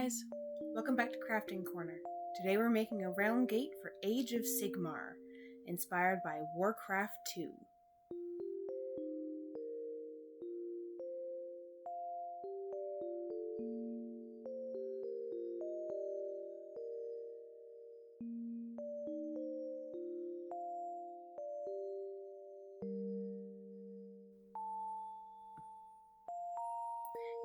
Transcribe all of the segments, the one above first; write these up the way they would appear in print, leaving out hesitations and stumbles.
guys! Welcome back to Crafting Corner. Today we're making a round gate for Age of Sigmar, inspired by Warcraft 2.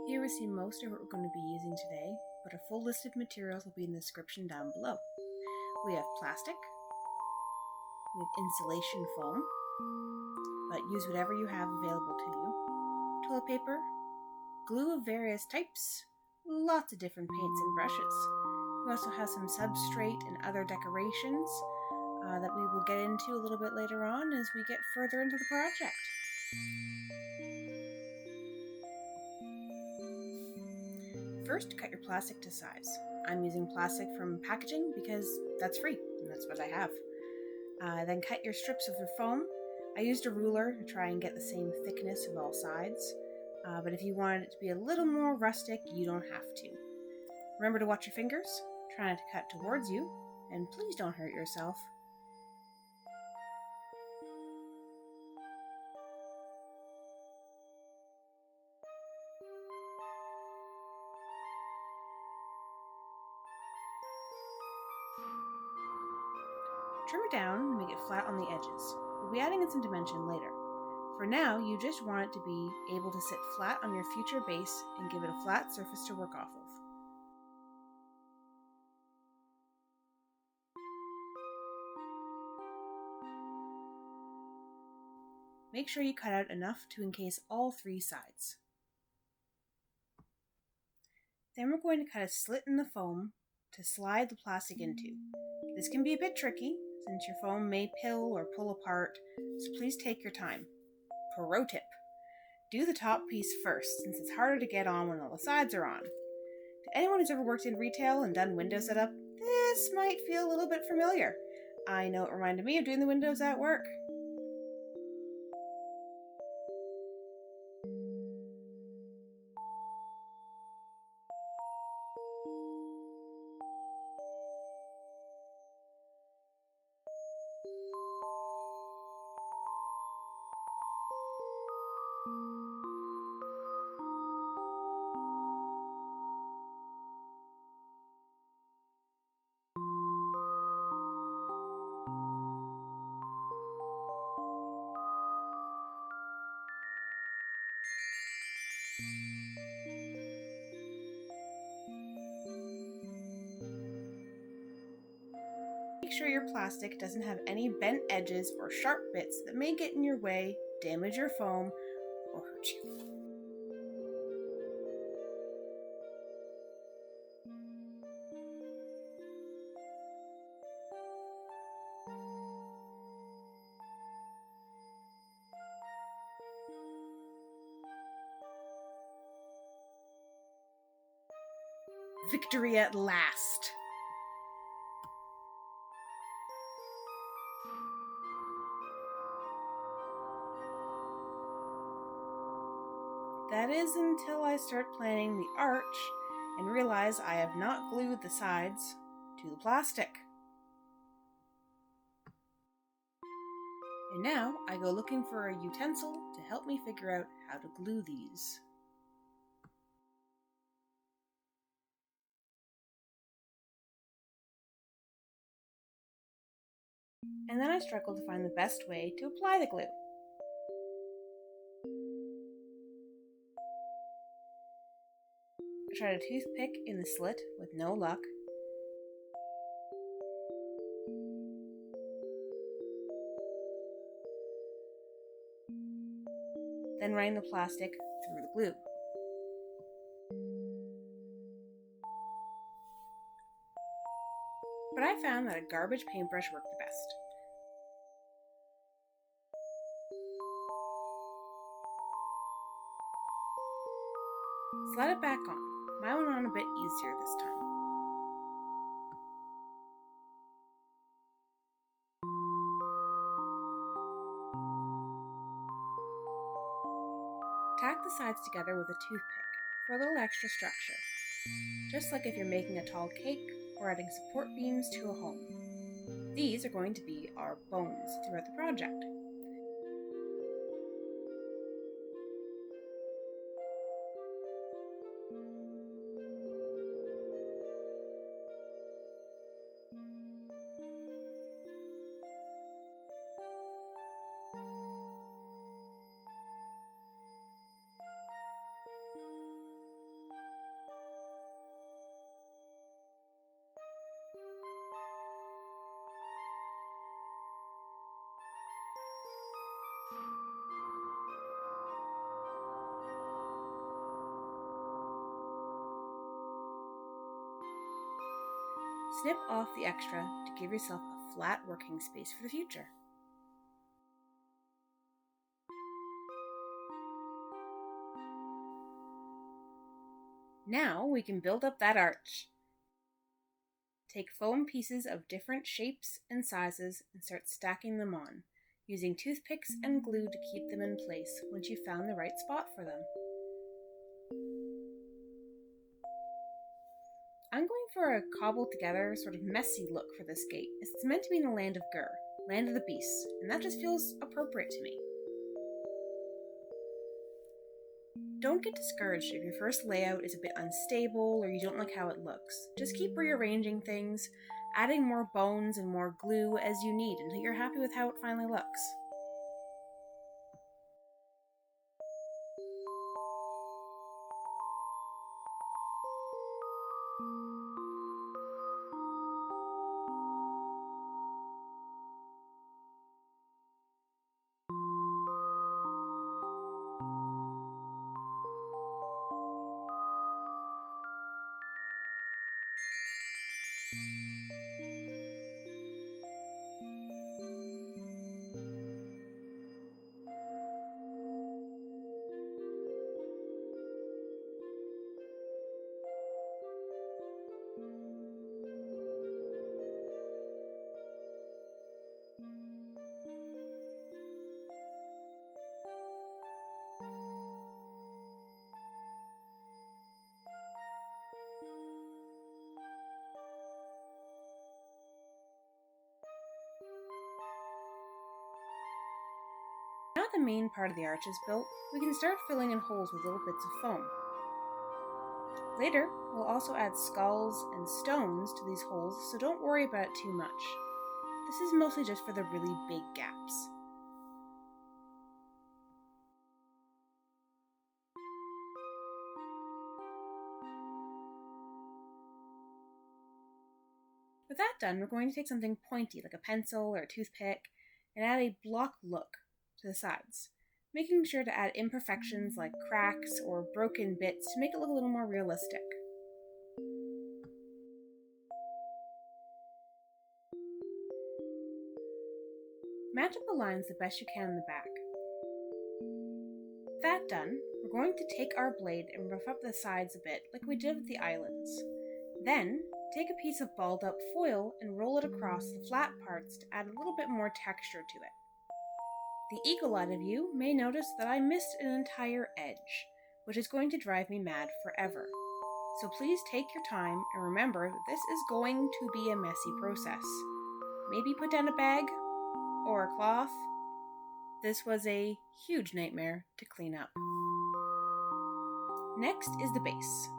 Here we see most of what we're going to be using today, but a full list of materials will be in the description down below. We have plastic, we have insulation foam, but use whatever you have available to you, toilet paper, glue of various types, lots of different paints and brushes. We also have some substrate and other decorations that we will get into a little bit later on as we get further into the project. First, cut your plastic to size. I'm using plastic from packaging because that's free, and that's what I have. Then cut your strips of your foam. I used a ruler to try and get the same thickness of all sides, but if you wanted it to be a little more rustic, you don't have to. Remember to watch your fingers, try not to cut towards you, and please don't hurt yourself. Trim it down and make it flat on the edges. We'll be adding in some dimension later. For now, you just want it to be able to sit flat on your future base and give it a flat surface to work off of. Make sure you cut out enough to encase all three sides. Then we're going to cut a slit in the foam to slide the plastic into. This can be a bit tricky since your foam may pill or pull apart, so please take your time. Pro tip: do the top piece first since it's harder to get on when all the sides are on. To anyone who's ever worked in retail and done window setup, this might feel a little bit familiar. I know it reminded me of doing the windows at work. Make sure your plastic doesn't have any bent edges or sharp bits that may get in your way, damage your foam, or hurt you. Victory at last! That is until I start planning the arch and realize I have not glued the sides to the plastic. And now I go looking for a utensil to help me figure out how to glue these. And then I struggle to find the best way to apply the glue. I tried a toothpick in the slit with no luck. Then running the plastic through the glue. But I found that a garbage paintbrush worked the best. Slide it back on. Mine went on a bit easier this time. Tack the sides together with a toothpick for a little extra structure. just like if you're making a tall cake or adding support beams to a home. These are going to be our bones throughout the project. Snip off the extra to give yourself a flat working space for the future. Now we can build up that arch. Take foam pieces of different shapes and sizes and start stacking them on, using toothpicks and glue to keep them in place once you've found the right spot for them. I'm going for a cobbled together, sort of messy look for this gate. It's meant to be in the land of Ghur, land of the beasts, and that just feels appropriate to me. Don't get discouraged if your first layout is a bit unstable or you don't like how it looks. Just keep rearranging things, adding more bones and more glue as you need until you're happy with how it finally looks. Now the main part of the arch is built, we can start filling in holes with little bits of foam. Later, we'll also add skulls and stones to these holes, so don't worry about it too much. This is mostly just for the really big gaps. With that done, we're going to take something pointy like a pencil or a toothpick and add a block look to the sides, making sure to add imperfections like cracks or broken bits to make it look a little more realistic. Match up the lines the best you can in the back. With that done, we're going to take our blade and rough up the sides a bit like we did with the islands. Then, take a piece of balled up foil and roll it across the flat parts to add a little bit more texture to it. The eagle-eyed of you may notice that I missed an entire edge, which is going to drive me mad forever. So please take your time and remember that this is going to be a messy process. Maybe put down a bag or a cloth. This was a huge nightmare to clean up. Next is the base.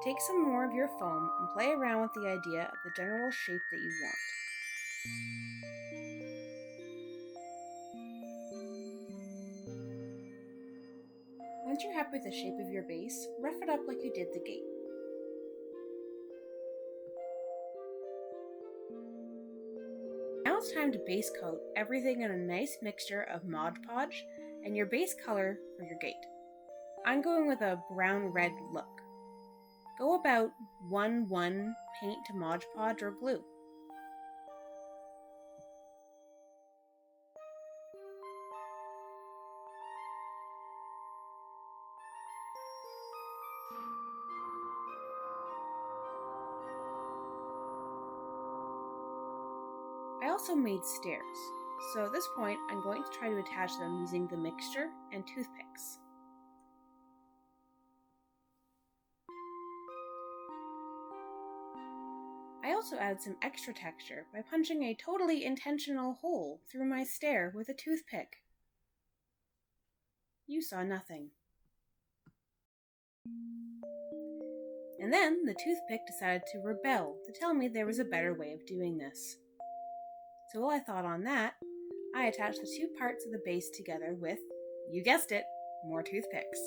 Take some more of your foam and play around with the idea of the general shape that you want. Once you're happy with the shape of your base, rough it up like you did the gate. Now it's time to base coat everything in a nice mixture of Mod Podge and your base color for your gate. I'm going with a brown-red look. Go about 1-1 paint to Mod Podge or glue. I also made stairs, so at this point I'm going to try to attach them using the mixture and toothpicks. I also added some extra texture by punching a totally intentional hole through my stair with a toothpick. You saw nothing. And then the toothpick decided to rebel to tell me there was a better way of doing this. So while I thought on that, I attached the two parts of the base together with, you guessed it, more toothpicks.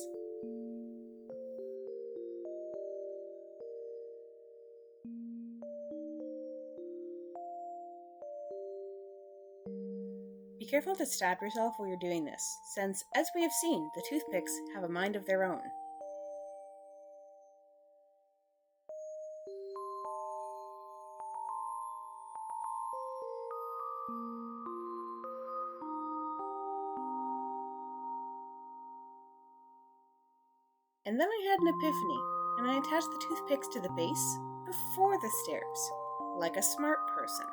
Be careful to stab yourself while you're doing this, since, as we have seen, the toothpicks have a mind of their own. And then I had an epiphany, and I attached the toothpicks to the base before the stairs, like a smart person.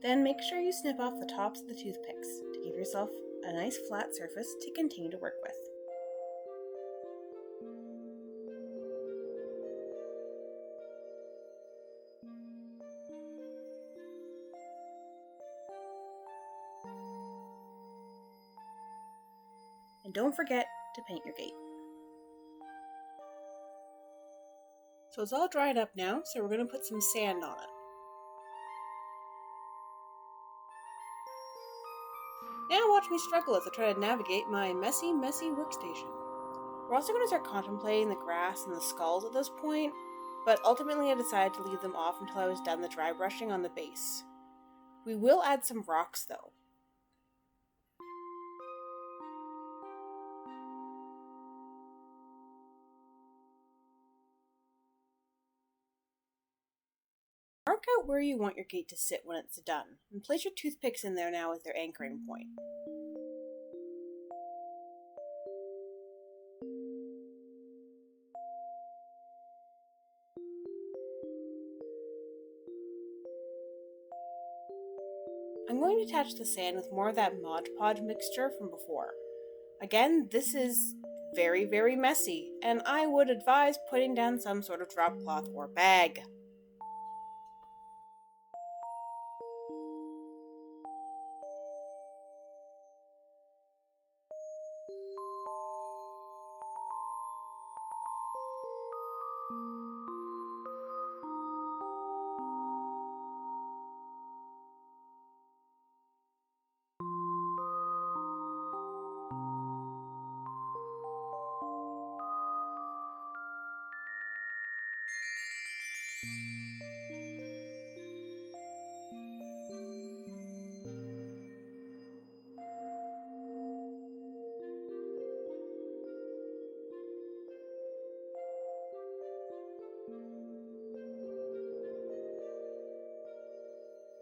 Then make sure you snip off the tops of the toothpicks to give yourself a nice flat surface to continue to work with. And don't forget to paint your gate. So it's all dried up now, so we're going to put some sand on it. Now watch me struggle as I try to navigate my messy workstation. We're also going to start contemplating the grass and the skulls at this point, but ultimately I decided to leave them off until I was done the dry brushing on the base. We will add some rocks though. Mark out where you want your gate to sit when it's done, and place your toothpicks in there now as their anchoring point. I'm going to attach the sand with more of that Mod Podge mixture from before. Again, this is very, very messy, and I would advise putting down some sort of drop cloth or bag.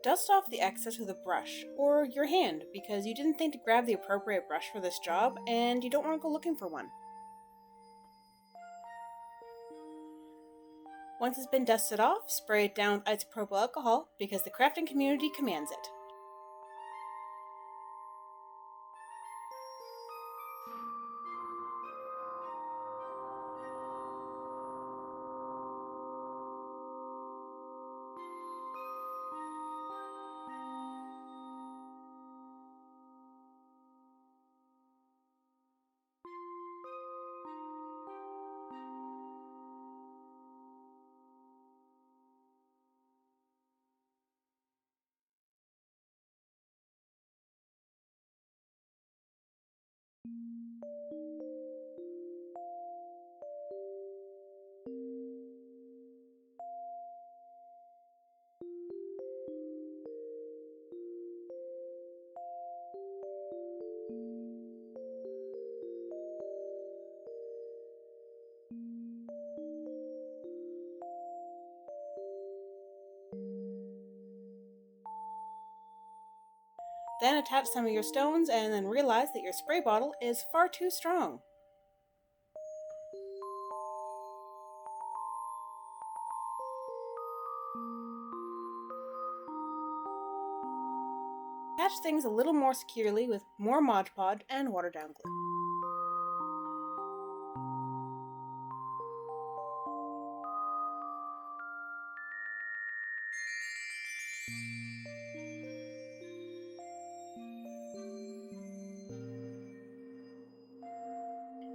Dust off the excess with a brush, or your hand, because you didn't think to grab the appropriate brush for this job, and you don't want to go looking for one. Once it's been dusted off, spray it down with isopropyl alcohol, because the crafting community commands it. Then attach some of your stones and then realize that your spray bottle is far too strong. Attach things a little more securely with more Mod Podge and watered down glue.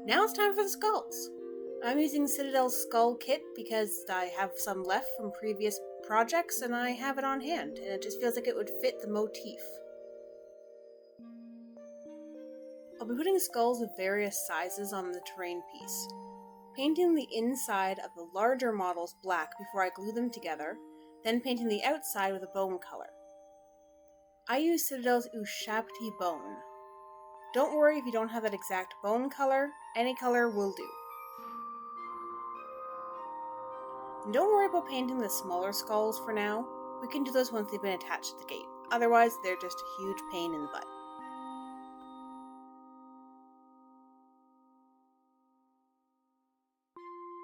Now it's time for the skulls. I'm using Citadel's skull kit because I have some left from previous projects and I have it on hand, and it just feels like it would fit the motif. I'll be putting skulls of various sizes on the terrain piece, painting the inside of the larger models black before I glue them together, then painting the outside with a bone color. I use Citadel's Ushabti bone. Don't worry if you don't have that exact bone color, any color will do. And don't worry about painting the smaller skulls for now. We can do those once they've been attached to the gate. Otherwise, they're just a huge pain in the butt.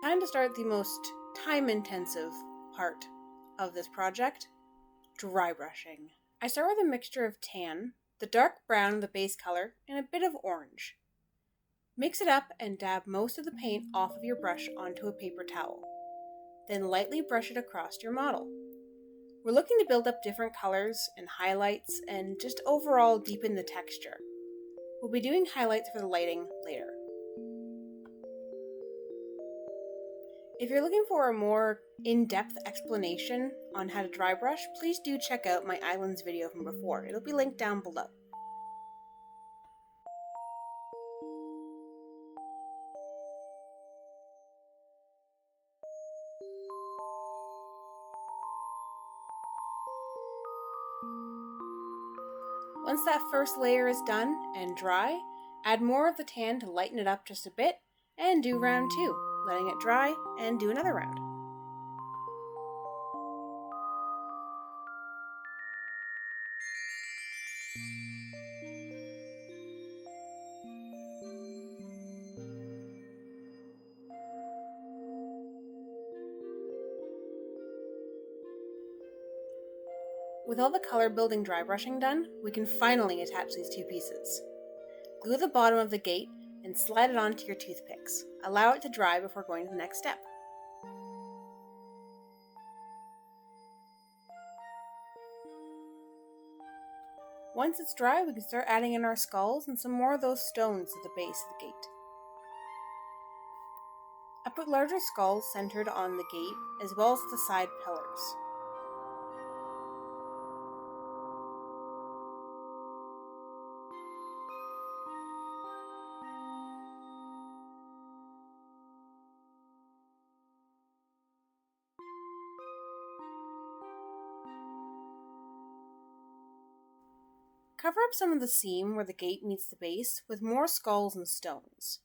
Time to start the most time-intensive part of this project, dry brushing. I start with a mixture of tan, the dark brown of the base color, and a bit of orange. Mix it up and dab most of the paint off of your brush onto a paper towel. Then lightly brush it across your model. We're looking to build up different colors and highlights and just overall deepen the texture. We'll be doing highlights for the lighting later. If you're looking for a more in-depth explanation on how to dry brush, please do check out my islands video from before. It'll be linked down below. Once that first layer is done and dry, add more of the tan to lighten it up just a bit, and do round 2, letting it dry, and do another round. With all the color building dry brushing done, we can finally attach these two pieces. Glue the bottom of the gate and slide it onto your toothpicks. Allow it to dry before going to the next step. Once it's dry, we can start adding in our skulls and some more of those stones at the base of the gate. I put larger skulls centered on the gate as well as the side pillars. Cover up some of the seam where the gate meets the base with more skulls and stones.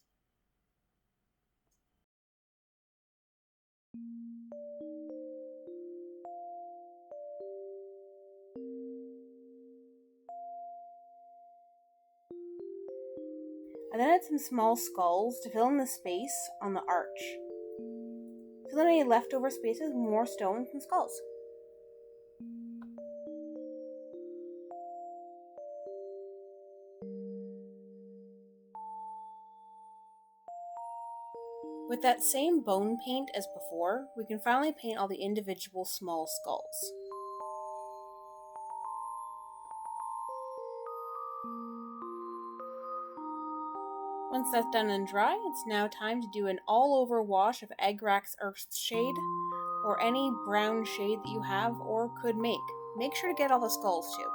I then add some small skulls to fill in the space on the arch. Fill in any leftover spaces with more stones and skulls. With that same bone paint as before, we can finally paint all the individual small skulls. Once that's done and dry, it's now time to do an all-over wash of Agrax Earth Shade, or any brown shade that you have or could make. Make sure to get all the skulls too.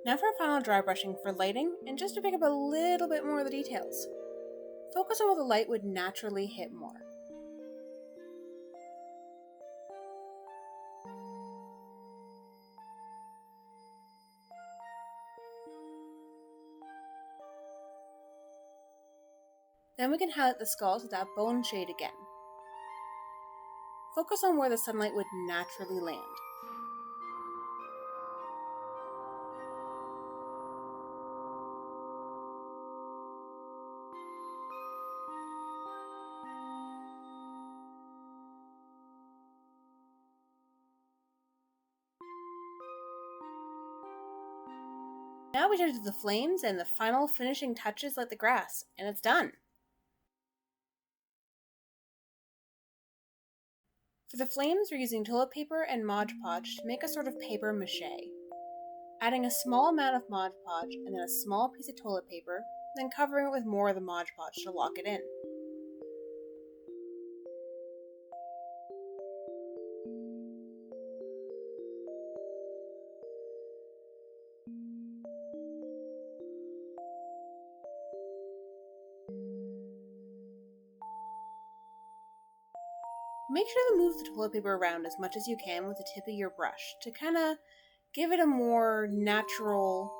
Now for final dry brushing for lighting, and just to pick up a little bit more of the details. Focus on where the light would naturally hit more. Then we can highlight the skulls with that bone shade again. Focus on where the sunlight would naturally land. Now we turn to the flames and the final finishing touches like the grass, and it's done. For the flames, we're using toilet paper and Mod Podge to make a sort of paper mache. Adding a small amount of Mod Podge and then a small piece of toilet paper, then covering it with more of the Mod Podge to lock it in. Make sure to move the toilet paper around as much as you can with the tip of your brush to kind of give it a more natural,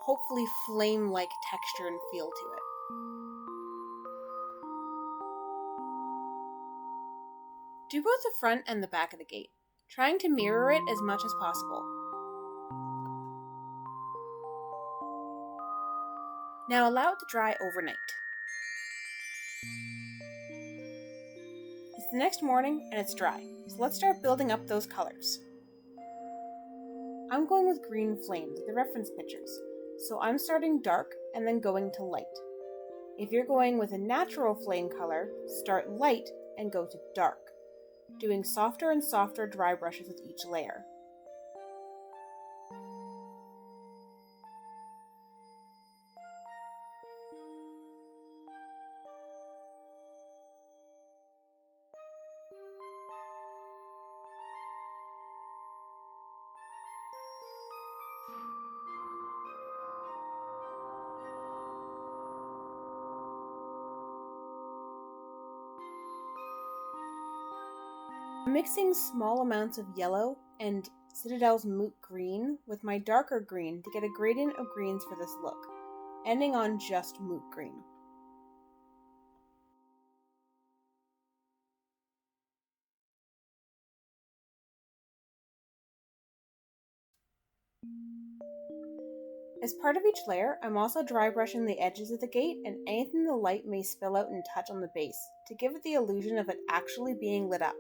hopefully flame-like texture and feel to it. Do both the front and the back of the gate, trying to mirror it as much as possible. Now allow it to dry overnight. It's the next morning and it's dry, so let's start building up those colors. I'm going with green flames, the reference pictures, so I'm starting dark and then going to light. If you're going with a natural flame color, start light and go to dark, doing softer and softer dry brushes with each layer. I'm mixing small amounts of yellow and Citadel's Moot Green with my darker green to get a gradient of greens for this look, ending on just Moot Green. As part of each layer, I'm also dry brushing the edges of the gate and anything the light may spill out and touch on the base to give it the illusion of it actually being lit up.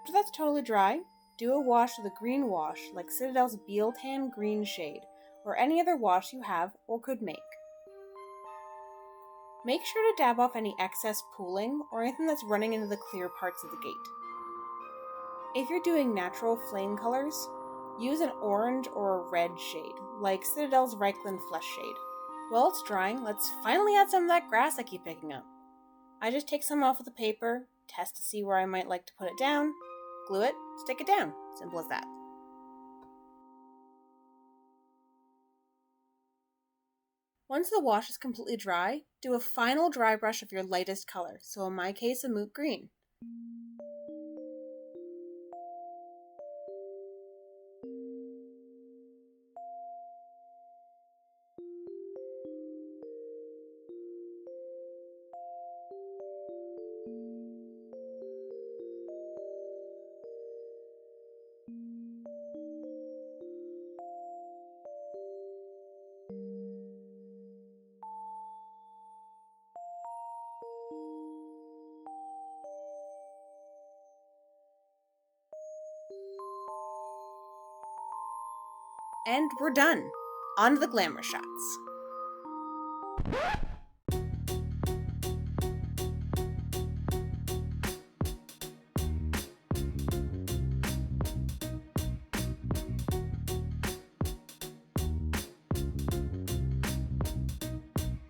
After that's totally dry, do a wash with a green wash like Citadel's Beal Tan Green shade, or any other wash you have or could make. Make sure to dab off any excess pooling or anything that's running into the clear parts of the gate. If you're doing natural flame colors, use an orange or a red shade, like Citadel's Reichland Flesh shade. While it's drying, let's finally add some of that grass I keep picking up. I just take some off of the paper, test to see where I might like to put it down, glue it, stick it down. Simple as that. Once the wash is completely dry, do a final dry brush of your lightest color, so in my case a moot green. And we're done. On to the glamour shots.